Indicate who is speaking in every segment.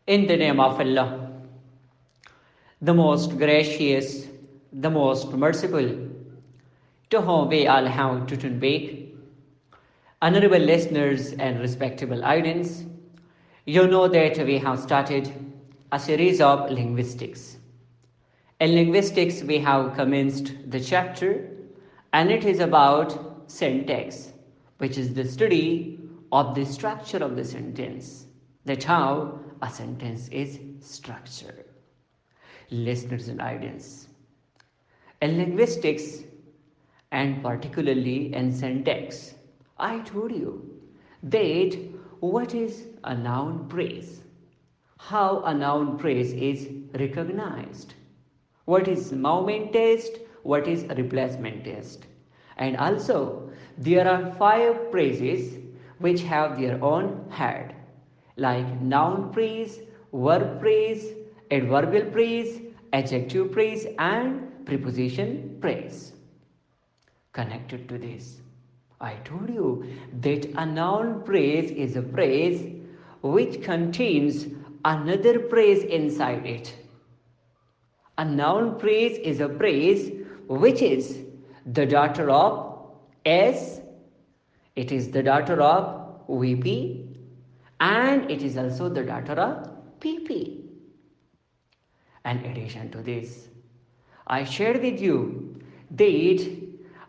Speaker 1: In the name of Allah, the most gracious, the most merciful, to whom we all have to turn back. Honorable listeners and respectable audience, you know that we have started a series of linguistics. In linguistics, we have commenced the chapter, and it is about syntax, which is the study of the structure of the sentence, that how a sentence is structured. Listeners and audience, in linguistics and particularly in syntax, I told you that what is a noun phrase, how a noun phrase is recognized, what is moment test, what is replacement test, and also there are 5 phrases which have their own head, like noun phrase, verb phrase, adverbial phrase, adjective phrase, and preposition phrase. Connected to this, I told you that a noun phrase is a phrase which contains another phrase inside it. A noun phrase is a phrase which is the daughter of S, it is the daughter of VP, and it is also the daughter of PP. In addition to this, I shared with you that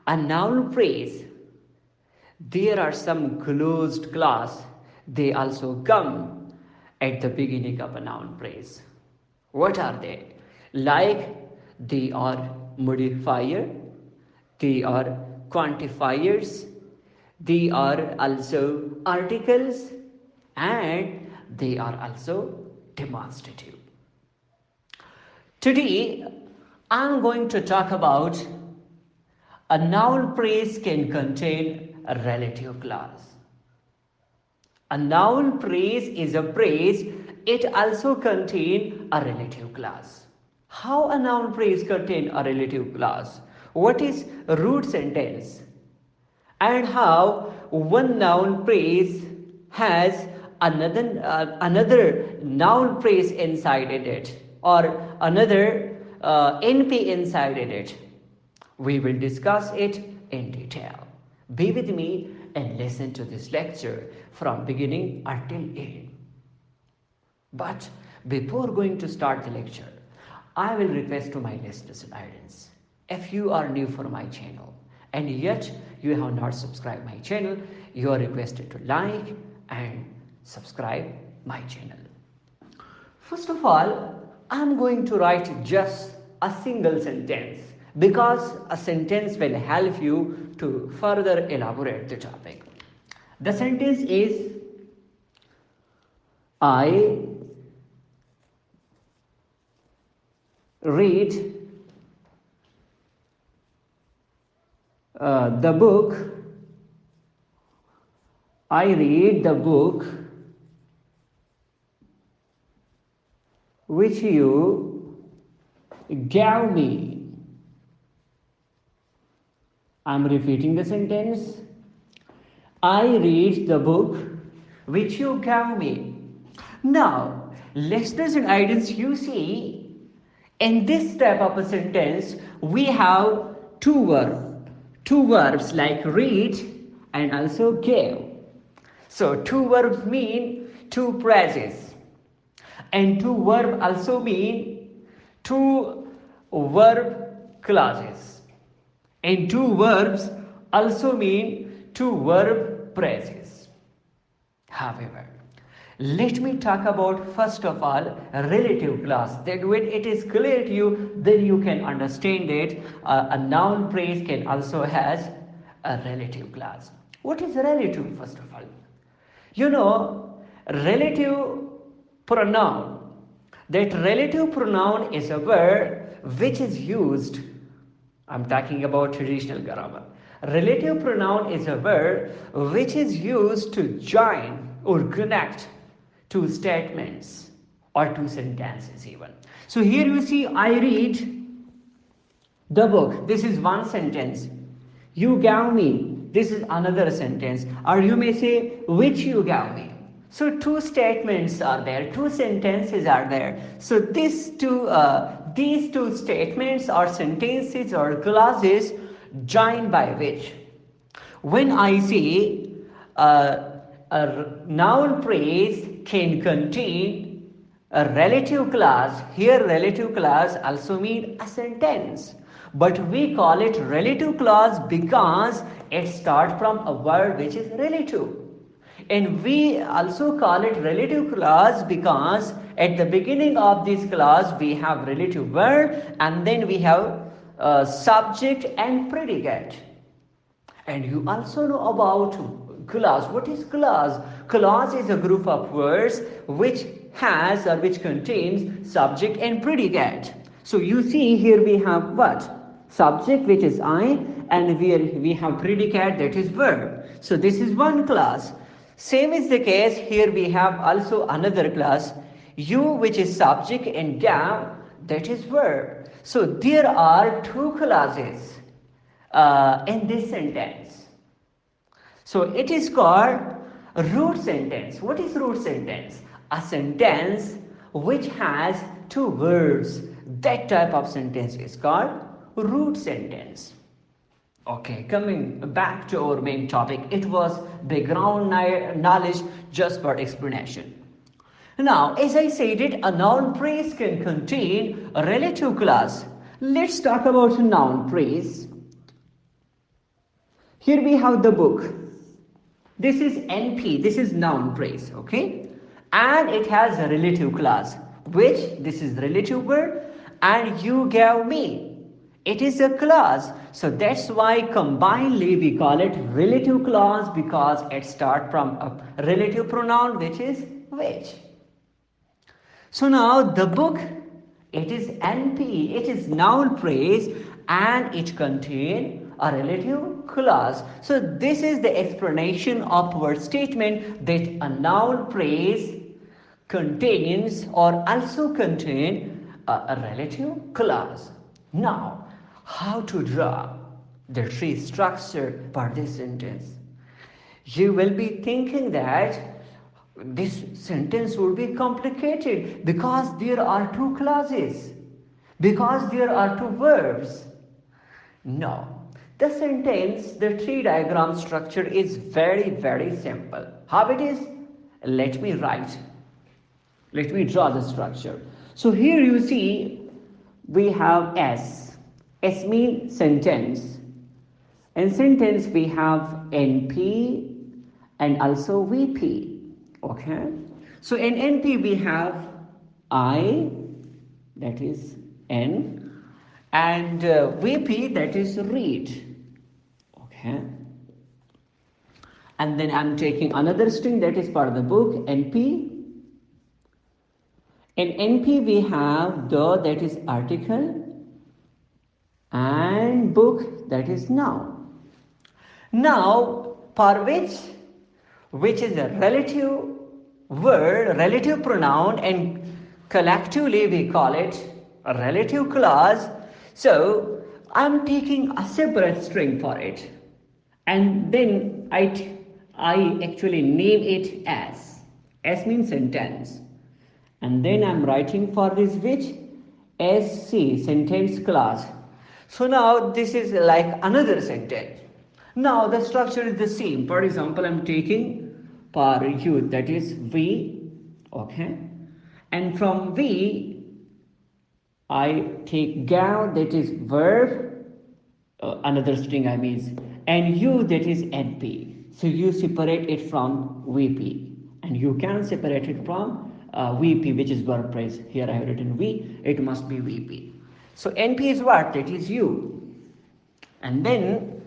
Speaker 1: a noun phrase, there are some closed clause, they also come at the beginning of a noun phrase. What are they? Like they are modifier, they are quantifiers, they are also articles, and they are also demonstrative. Today, I'm going to talk about a noun phrase can contain a relative clause. A noun phrase is a phrase, it also contains a relative clause. How a noun phrase contains a relative clause? What is root sentence? And how one noun phrase has another noun phrase inside it, or another NP inside it. We will discuss it in detail. Be with me and listen to this lecture from beginning until end. But before going to start the lecture, I will request to my listeners and audience, if you are new for my channel and yet you have not subscribed my channel, you are requested to like and subscribe my channel. First of all, I am going to write just a single sentence, because a sentence will help you to further elaborate the topic. The sentence is, I read the book, I read the book which you gave me. I'm repeating the sentence. I read the book which you gave me. Now, listeners and audience, you see, in this type of a sentence, we have two verbs like read and also gave. So, two verbs mean two phrases, and two verbs also mean two verb clauses, and two verbs also mean two verb phrases. However, let me talk about first of all relative clause. That when it is clear to you, then you can understand that a noun phrase can also has a relative clause. What is relative first of all? You know, relative pronoun. That relative pronoun is a word which is used. I'm talking about traditional grammar. Relative pronoun is a word which is used to join or connect two statements or two sentences even. So here you see, I read the book. This is one sentence. You gave me. This is another sentence. Or you may say, which you gave me. So two statements are there, two sentences are there. So these two statements or sentences or clauses join by which, when I say a noun phrase can contain a relative clause, here relative clause also mean a sentence. But we call it relative clause because it starts from a word which is relative. And we also call it relative clause because at the beginning of this clause we have relative word and then we have subject and predicate. And you also know about clause. What is clause? Clause is a group of words which has or which contains subject and predicate. So you see here we have what? Subject, which is I, and we have predicate, that is verb. So this is one clause. Same is the case here, we have also another clause, you, which is subject, and gave, that is verb. So there are two clauses in this sentence. So it is called a root sentence. What is root sentence? A sentence which has two words. That type of sentence is called root sentence. Okay, coming back to our main topic, it was background knowledge just for explanation. Now, as I said it, a noun phrase can contain a relative clause. Let's talk about a noun phrase. Here we have the book. This is NP, this is noun phrase, okay? And it has a relative clause, which this is relative word, and you gave me. It is a clause. So that's why combinedly we call it relative clause because it starts from a relative pronoun which is which. So now the book, it is NP, it is noun phrase and it contains a relative clause. So this is the explanation of our statement that a noun phrase contains or also contain a relative clause. Now, how to draw the tree structure for this sentence? You will be thinking that this sentence will be complicated because there are two clauses, because there are two verbs. No, the sentence, the tree diagram structure is very, very simple. How it is? Let me draw the structure. So here you see we have S. S means sentence. In sentence we have NP and also VP. Okay. So in NP we have I, that is N, and VP, that is read. Okay. And then I'm taking another string that is for the book, NP. In NP we have the, that is article, and book, that is noun. Now, for which is a relative word, relative pronoun, and collectively we call it a relative clause. So I'm taking a separate string for it, and then I actually name it as. S means sentence, and then I'm writing for this which SC, sentence clause. So now this is like another sentence. Now the structure is the same. For example, I'm taking for you, that is V, okay, and from V I take gave, that is verb, another string I mean, and U, that is NP. So you separate it from VP, and you can separate it from VP, which is verb phrase. Here I have written V, it must be VP. So NP is what? That is you. And then,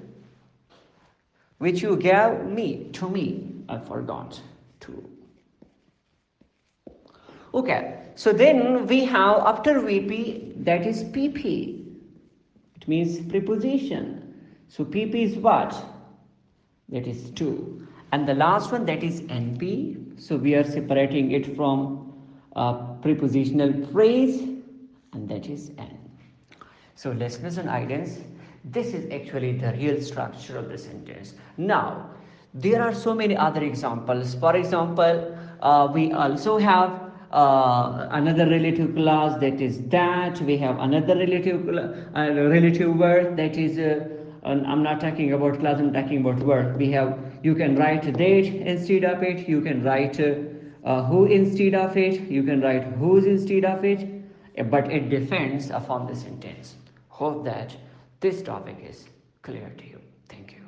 Speaker 1: which you gave me, to me. I forgot to. Okay. So then we have after VP, that is PP. It means preposition. So PP is what? That is to. And the last one, that is NP. So we are separating it from prepositional phrase, and that is N. So listeners and audience, this is actually the real structure of the sentence. Now, There are so many other examples. For example, we also have another relative clause, that is that. We have another relative word, that is I'm not talking about class, I'm talking about word. We have, you can write that instead of it, you can write who instead of it, you can write whose instead of it, but it depends upon the sentence. Hope that this topic is clear to you. Thank you.